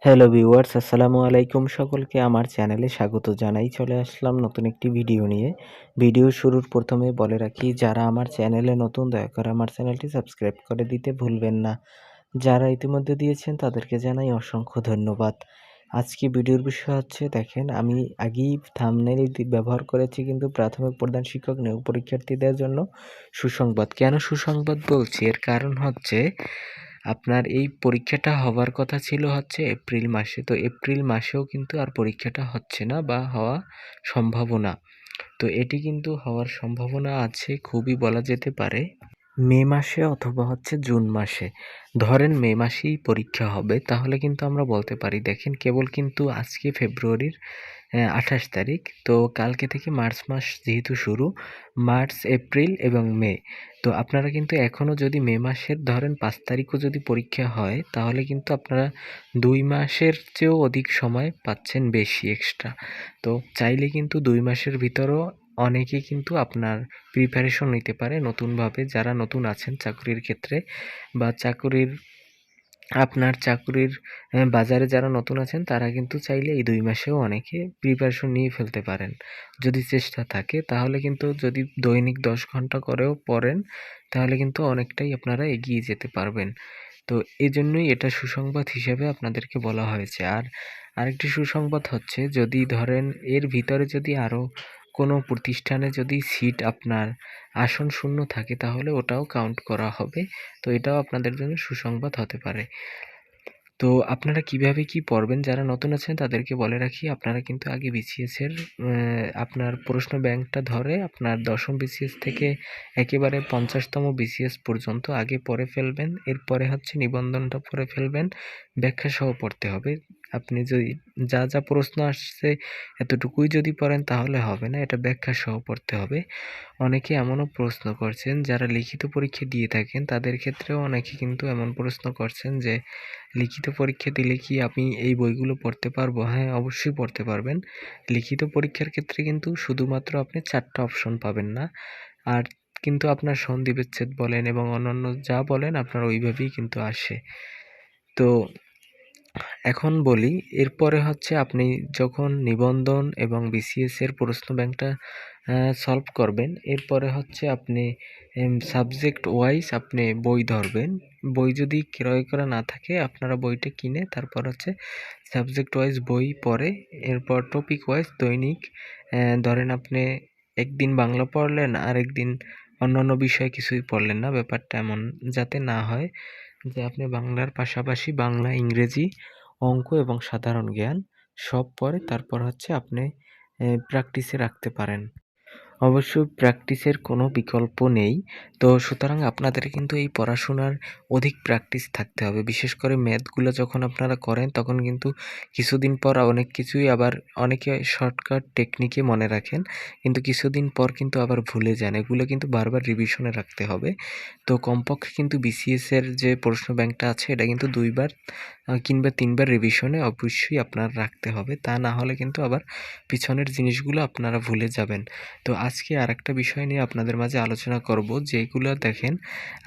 Hello viewers, আসসালামু আলাইকুম। সকলকে আমার চ্যানেলে স্বাগত জানাই। চলে আসলাম নতুন একটি ভিডিও নিয়ে। ভিডিও শুরুর প্রথমে বলে রাখি, যারা আমার চ্যানেলে নতুন দয়া করে আমার চ্যানেলটি সাবস্ক্রাইব করে দিতে ভুলবেন না। যারা ইতিমধ্যে দিয়েছেন তাদেরকে জানাই অসংখ্য ধন্যবাদ। আজকে ভিডিওর বিষয় হচ্ছে, দেখেন আমি আগেই থাম্বনেইল ব্যবহার করেছি, কিন্তু প্রাথমিক প্রধান শিক্ষক নিয়োগ পরীক্ষার্থীদের জন্য সুসংবাদ। কেন সুসংবাদ বলছি? এর কারণ হচ্ছে, আপনার এই পরীক্ষাটা হওয়ার কথা ছিল হচ্ছে এপ্রিল মাসে। তো এপ্রিল মাসেও কিন্তু আর পরীক্ষাটা হচ্ছে না বা হওয়া সম্ভাবনা। তো এটি কিন্তু হওয়ার সম্ভাবনা আছে, খুবই বলা যেতে পারে মে মাসে অথবা হচ্ছে জুন মাসে। ধরেন মে মাসেই পরীক্ষা হবে, তাহলে কিন্তু আমরা বলতে পারি, দেখেন কেবল কিন্তু আজকে ফেব্রুয়ারির ২৮ তারিখ। তো কালকে থেকে মার্চ মাস যেহেতু শুরু, মার্চ, এপ্রিল এবং মে। তো আপনারা কিন্তু এখনও যদি মে মাসের ধরেন ৫ তারিখও যদি পরীক্ষা হয়, তাহলে কিন্তু আপনারা ২ মাসের চেয়েও অধিক সময় পাচ্ছেন, বেশি এক্সট্রা। তো চাইলে কিন্তু ২ মাসের ভিতরও অনেকেই কিন্তু আপনার প্রিপারেশন নিতে পারে নতুনভাবে, যারা নতুন আছেন চাকরির ক্ষেত্রে বা চাকুরির বাজারে যারা নতুন আছেন, তারা কিন্তু চাইলে এই ২ মাসেও অনেকে প্রিপারেশন নিয়ে ফেলতে পারেন। যদি চেষ্টা থাকে, তাহলে কিন্তু যদি দৈনিক ১০ ঘন্টা করেও পড়েন, তাহলে কিন্তু অনেকটাই আপনারা এগিয়ে যেতে পারবেন। তো এজন্যই এটা সুসংবাদ হিসেবে আপনাদেরকে বলা হয়েছে। আর আরেকটি সুসংবাদ হচ্ছে, যদি ধরেন এর ভিতরে যদি আরও কোনো প্রতিষ্ঠানে যদি সিট আপনার আসন শূন্য থাকে, তাহলে ওটাও কাউন্ট করা হবে। তো এটাও আপনাদের জন্য সুসংবাদ হতে পারে। তো আপনারা কিভাবে কি পড়বেন? যারা নতুন আছেন তাদেরকে বলে রাখি, আপনারা কিন্তু আগে বিসিএসের আপনার প্রশ্ন ব্যাংকটা ধরে আপনার ১০ম বিসিএস থেকে একেবারে ৫০তম বিসিএস পর্যন্ত আগে পড়ে ফেলবেন। এরপরে হচ্ছে নিবন্ধনটা পড়ে ফেলবেন। ব্যাখ্যাসহ পড়তে হবে। আপনি যদি যা প্রশ্ন আসছে এতটুকুই যদি পড়েন তাহলে হবে না, এটা ব্যাখ্যাসহ পড়তে হবে। অনেকে এমনও প্রশ্ন করছেন, যারা লিখিত পরীক্ষা দিয়ে থাকেন তাদের ক্ষেত্রেও অনেকে কিন্তু এমন প্রশ্ন করছেন যে, লিখিত পরীক্ষা দিলে কি আমি এই বইগুলো পড়তে পারবো? হ্যাঁ, অবশ্যই পড়তে পারবেন। লিখিত পরীক্ষার ক্ষেত্রে কিন্তু শুধুমাত্র আপনি ৪টা অপশন পাবেন না। আর কিন্তু আপনার সন্ধি বিচ্ছেদ বলেন এবং অন্যান্য যা বলেন আপনার ওইভাবেই কিন্তু আসে। তো এখন বলি, এরপরে হচ্ছে আপনি যখন নিবন্ধন এবং বিসিএস এর প্রশ্ন ব্যাংকটা সলভ করবেন, এরপরে হচ্ছে আপনি সাবজেক্ট ওয়াইজ আপনি বই ধরবেন। বই যদি ক্রয় করা না থাকে, আপনারা বইটা কিনে তারপর হচ্ছে সাবজেক্ট ওয়াইজ বই পড়ে, এরপর টপিক ওয়াইজ দৈনিক ধরেন আপনি একদিন বাংলা পড়লেন, আরেকদিন অন্যান্য বিষয় কিছুই পড়লেন না। ব্যাপারটা এমন যাতে না হয় যে আপনি বাংলার পাশাপাশি বাংলা, ইংরেজি, অঙ্ক এবং সাধারণ জ্ঞান সব পড়ে তারপর হচ্ছে আপনি প্র্যাকটিসে রাখতে পারেন। অবশ্য প্র্যাকটিসের কোনো বিকল্প নেই। তো সুতরাং আপনাদের কিন্তু এই পড়াশোনার অধিক প্র্যাকটিস থাকতে হবে। বিশেষ করে ম্যাথগুলো যখন আপনারা করেন, তখন কিন্তু কিছুদিন পর অনেক কিছুই আবার অনেকে শর্টকাট টেকনিকে মনে রাখেন, কিন্তু কিছুদিন পর কিন্তু আবার ভুলে যান। এগুলো কিন্তু বারবার রিভিশনে রাখতে হবে। তো কমপক্ষে কিন্তু বিসিএসের যে প্রশ্ন ব্যাংকটা আছে, এটা কিন্তু ২ বার কিংবা ৩ বার রিভিশনে অবশ্যই আপনার রাখতে হবে। তা না হলে কিন্তু আবার পিছনের জিনিসগুলো আপনারা ভুলে যাবেন। তো আজকে আরেকটা বিষয় নিয়ে আপনাদের মাঝে আলোচনা করব, যেগুলো দেখেন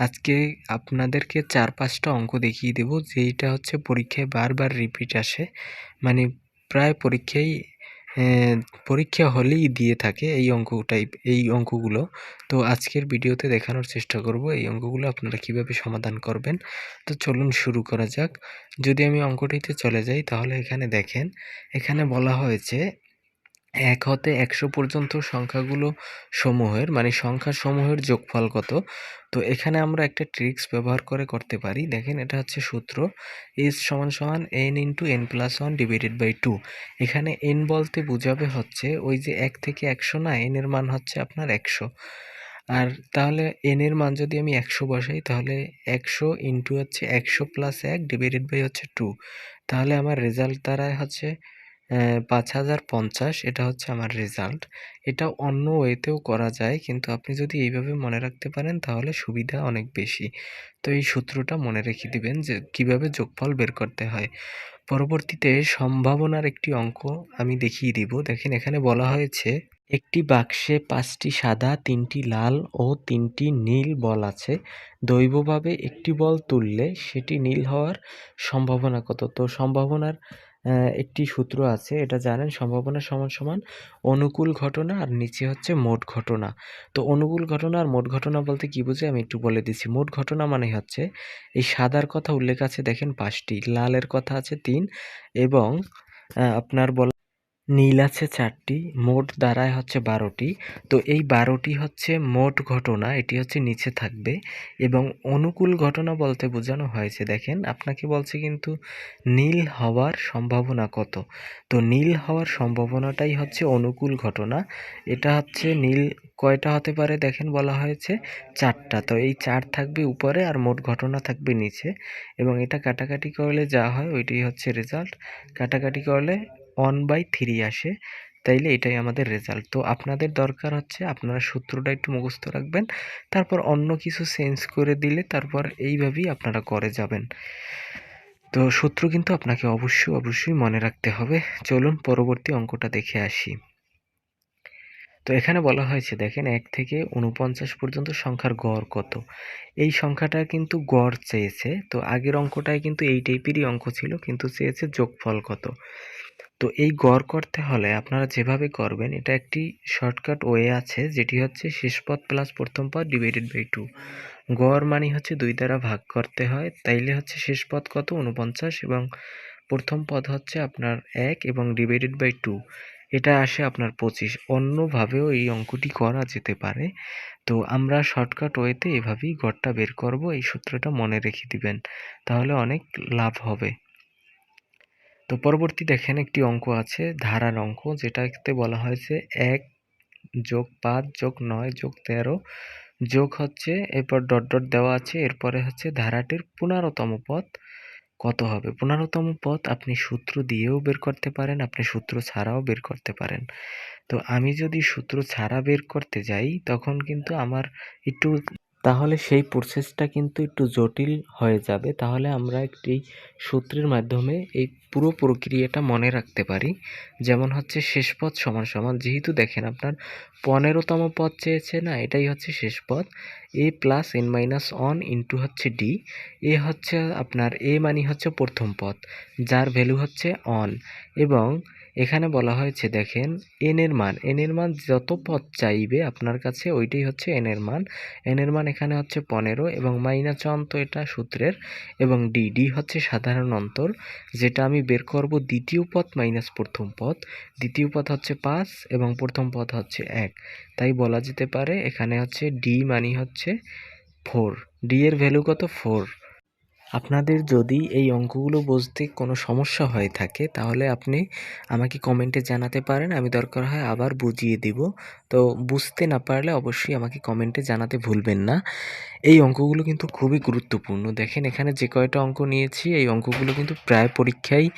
আজকে আপনাদেরকে ৪-৫টা অঙ্ক দেখিয়ে দেব, যেইটা হচ্ছে পরীক্ষায় বারবার রিপিট আসে। মানে প্রায় পরীক্ষা হলেই দিয়ে থাকে এই অঙ্কগুলো। তো আজকের ভিডিওতে দেখানোর চেষ্টা করব এই অঙ্কগুলো আপনারা কিভাবে সমাধান করবেন। তো চলুন শুরু করা যাক। যদি আমি অঙ্কটিতে চলে যাই, তাহলে এখানে দেখেন, এখানে বলা হয়েছে ১ হতে ১০০ পর্যন্ত সংখ্যাগুলো সমূহের, মানে সংখ্যা সমূহের যোগফল কত? তো এখানে আমরা একটা ট্রিক্স ব্যবহার করে করতে পারি। দেখেন, এটা হচ্ছে সূত্র h = n × n+1/2। এখানে n বলতে বোঝাবে হচ্ছে ওই যে ১ থেকে ১০০ না, n এর মান হচ্ছে আপনার ১০০। আর তাহলে n এর মান যদি আমি ১০০ বসাই, তাহলে ১০০ ইন্টু হচ্ছে ১০০ + ১ / হচ্ছে 2। তাহলে আমার রেজাল্ট দাঁড়ায় হচ্ছে ৫০৫০। এটা হচ্ছে আমার রেজাল্ট। এটা অন্য ওয়েতেও করা যায়, কিন্তু আপনি যদি এইভাবে মনে রাখতে পারেন তাহলে সুবিধা অনেক বেশি। তো এই সূত্রটা মনে রেখে দিবেন যে কিভাবে যোগফল বের করতে হয়। পরবর্তীতে সম্ভাবনার একটি অঙ্ক আমি দেখিয়ে দিব। দেখেন, এখানে বলা হয়েছে একটি বাক্সে ৫টি সাদা, ৩টি লাল ও ৩টি নীল বল আছে। দৈবভাবে একটি বল তুললে সেটি নীল হওয়ার সম্ভাবনা কত? তো সম্ভাবনার একটি সূত্র আছে, এটা জানেন, সম্ভাবনা সমান সমান অনুকূল ঘটনা আর নিচে হচ্ছে মোট ঘটনা। তো অনুকূল ঘটনা আর মোট ঘটনা বলতে কি বোঝায় আমি একটু বলে দিচ্ছি। মোট ঘটনা মানে হচ্ছে এই সাদার কথা উল্লেখ আছে দেখেন ৫টি, লালের কথা আছে ৩ এবং আপনার নীল আছে ৪টি, মোট দাঁড়ায় হচ্ছে ১২টি। তো এই ১২টি হচ্ছে মোট ঘটনা, এটি হচ্ছে নিচে থাকবে এবং অনুকূল ঘটনা বলতে বোঝানো হয়েছে, দেখেন আপনাকে বলছে কিন্তু নীল হওয়ার সম্ভাবনা কত? তো নীল হওয়ার সম্ভাবনাটাই হচ্ছে অনুকূল ঘটনা। এটা হচ্ছে নীল কয়টা হতে পারে দেখেন বলা হয়েছে ৪টা। তো এই ৪ থাকবে উপরে আর মোট ঘটনা থাকবে নিচে এবং এটা কাটাকাটি করলে যা হয় ওইটাই হচ্ছে রেজাল্ট। কাটাকাটি করলে 1/3 আসে, তাইলে এটাই আমাদের রেজাল্ট। তো আপনাদের দরকার হচ্ছে আপনারা সূত্রটা একটু মুখস্থ রাখবেন, তারপর অন্য কিছু চেঞ্জ করে দিলে তারপর এইভাবেই আপনারা করে যাবেন। তো সূত্র কিন্তু আপনাকে অবশ্যই মনে রাখতে হবে। চলুন পরবর্তী অঙ্কটা দেখে আসি। তো এখানে বলা হয়েছে দেখেন ১ থেকে ৪৯ পর্যন্ত সংখ্যার গড় কত? এই সংখ্যাটা কিন্তু গড় চেয়েছে। তো আগের অঙ্কটায় কিন্তু এই টাইপেরই অঙ্ক ছিল, কিন্তু চেয়েছে যোগফল কত। তো এই গড় করতে হলে আপনারা যেভাবে করবেন, এটা একটি শর্টকাট ওয়ে আছে, যেটি হচ্ছে শেষ পদ প্লাস প্রথম পদ ডিভাইডেড বাই 2। গড় মানে হচ্ছে ২ দ্বারা ভাগ করতে হয়, তাইলে হচ্ছে শেষ পদ কত ৪৯ এবং প্রথম পদ হচ্ছে আপনার ১ এবং ডিভাইডেড বাই 2, এটা আসে আপনার ২৫। অন্যভাবেও এই অঙ্কটি করা যেতে পারে। তো আমরা শর্টকাট ওয়েতে এভাবেই গড়টা বের করব, এই সূত্রটা মনে রেখে দিবেন, তাহলে অনেক লাভ হবে। তো পরবর্তী দেখেন একটি অঙ্ক আছে, ধারার অঙ্ক, যেটাতে বলা হয়েছে ১ যোগ ৫ যোগ ৯ যোগ ১৩ যোগ হচ্ছে, এরপর ডট ডট দেওয়া আছে, এরপরে হচ্ছে ধারাটির ১৫তম পদ কত হবে। ১৫তম পদ আপনি সূত্র দিয়েও বের করতে পারেন, আপনি সূত্র ছাড়াও বের করতে পারেন। তো আমি যদি সূত্র ছাড়া বের করতে যাই তখন কিন্তু আমার একটু, তাহলে সেই প্রসেসটা কিন্তু একটু জটিল হয়ে যাবে। তাহলে আমরা একটি সূত্রের মাধ্যমে এই পুরো প্রক্রিয়াটা মনে রাখতে পারি। যেমন হচ্ছে শেষ পদ সমান সমান, যেহেতু দেখেন আপনার ১৫তম পদ চেয়েছে না, এটাই হচ্ছে শেষ পদ, a plus n minus 1 into হচ্ছে d। এ হচ্ছে আপনার a মানে হচ্ছে প্রথম পদ, যার ভ্যালু হচ্ছে 1 এবং এখানে বলা হয়েছে দেখেন n এর মান যত পদ চাইবে আপনার কাছে ওইটাই হচ্ছে n এর মান। n এর মান এখানে হচ্ছে ১৫ এবং মাইনাস 1 তো এটা সূত্রের, এবং d হচ্ছে সাধারণ অন্তর, যেটা আমি বের করব দ্বিতীয় পদ মাইনাস প্রথম পদ। দ্বিতীয় পদ হচ্ছে ৫ এবং প্রথম পদ হচ্ছে ১, তাই বলা যেতে পারে এখানে হচ্ছে d মানে হচ্ছে 4। d এর ভ্যালু কত 4। আপনাদের যদি এই অঙ্কগুলো বুঝতে কোনো সমস্যা হয়ে থাকে তাহলে আপনি আমাকে কমেন্টে জানাতে পারেন, আমি দরকার হয় আবার বুঝিয়ে দিব। তো বুঝতে না পারলে অবশ্যই আমাকে কমেন্টে জানাতে ভুলবেন না। এই অঙ্কগুলো কিন্তু খুবই গুরুত্বপূর্ণ। দেখেন এখানে যে কয়টা অঙ্ক নিয়েছি এই অঙ্কগুলো কিন্তু প্রায় পরীক্ষায়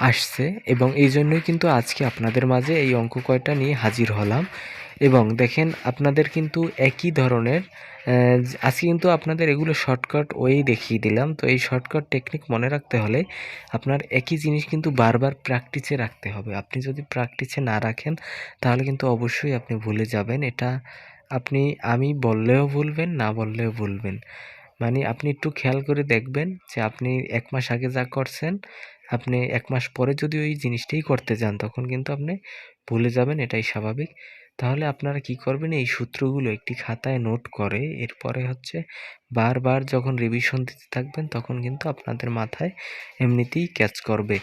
আসছে এবং এই জন্যই কিন্তু আজকে আপনাদের মাঝে এই অঙ্ক কয়টা নিয়ে হাজির হলাম। এবং দেখেন আপনাদের কিন্তু একই ধরনের আজকে কিন্তু আপনাদের এগুলো শর্টকাট ওয়েই দেখিয়ে দিলাম। তো এই শর্টকাট টেকনিক মনে রাখতে হলে আপনার একই জিনিস কিন্তু বারবার প্র্যাকটিসে রাখতে হবে। আপনি যদি প্র্যাকটিসে না রাখেন তাহলে কিন্তু অবশ্যই আপনি ভুলে যাবেন। এটা আপনি, আমি বললেও ভুলবেন, না বললেও ভুলবেন। মানে আপনি একটু খেয়াল করে দেখবেন যে আপনি ১ মাস আগে যা করছেন, আপনি ১ মাস পরে যদি ওই জিনিসটাই করতে যান তখন কিন্তু আপনি ভুলে যাবেন, এটাই স্বাভাবিক। তাহলে আপনারা কি করবেন, এই সূত্রগুলো একটি খাতায় নোট করে এরপরে হচ্ছে বারবার যখন রিভিশন দিতে থাকবেন তখন কিন্তু আপনাদের মাথায় এমনিতেই ক্যাচ করবে।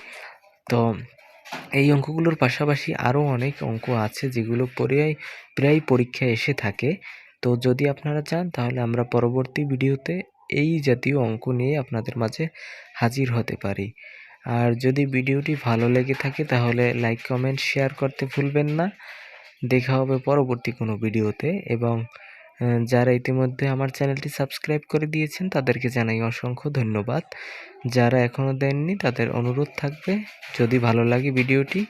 তো এই অঙ্কগুলোর পাশাপাশি আরও অনেক অঙ্ক আছে যেগুলো প্রায় পরীক্ষায় এসে থাকে। তো যদি আপনারা চান তাহলে আমরা পরবর্তী ভিডিওতে এই জাতীয় অঙ্ক নিয়ে আপনাদের মাঝে হাজির হতে পারি। আর যদি ভিডিওটি ভালো লেগে থাকে তাহলে লাইক কমেন্ট শেয়ার করতে ভুলবেন না। দেখা হবে পরবর্তী কোনো ভিডিওতে এবং যারা ইতিমধ্যে আমার চ্যানেলটি সাবস্ক্রাইব করে দিয়েছেন তাদেরকে জানাই অসংখ্য ধন্যবাদ। যারা এখনও দেননি তাদের অনুরোধ থাকবে, যদি ভালো লাগে ভিডিওটি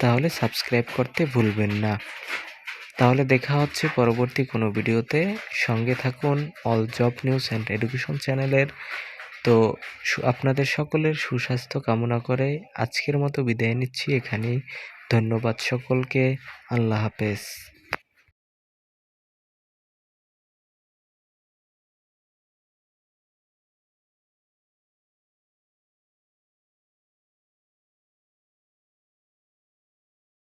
তাহলে সাবস্ক্রাইব করতে ভুলবেন না। তাহলে দেখা হচ্ছে পরবর্তী কোনো ভিডিওতে। সঙ্গে থাকুন all job news and education চ্যানেলের। তো আপনাদের সকলের সুস্বাস্থ্য কামনা করে আজকের মতো বিদায় নিচ্ছি এখানেই। ধন্যবাদ সকলকে। আল্লাহ হাফেজ।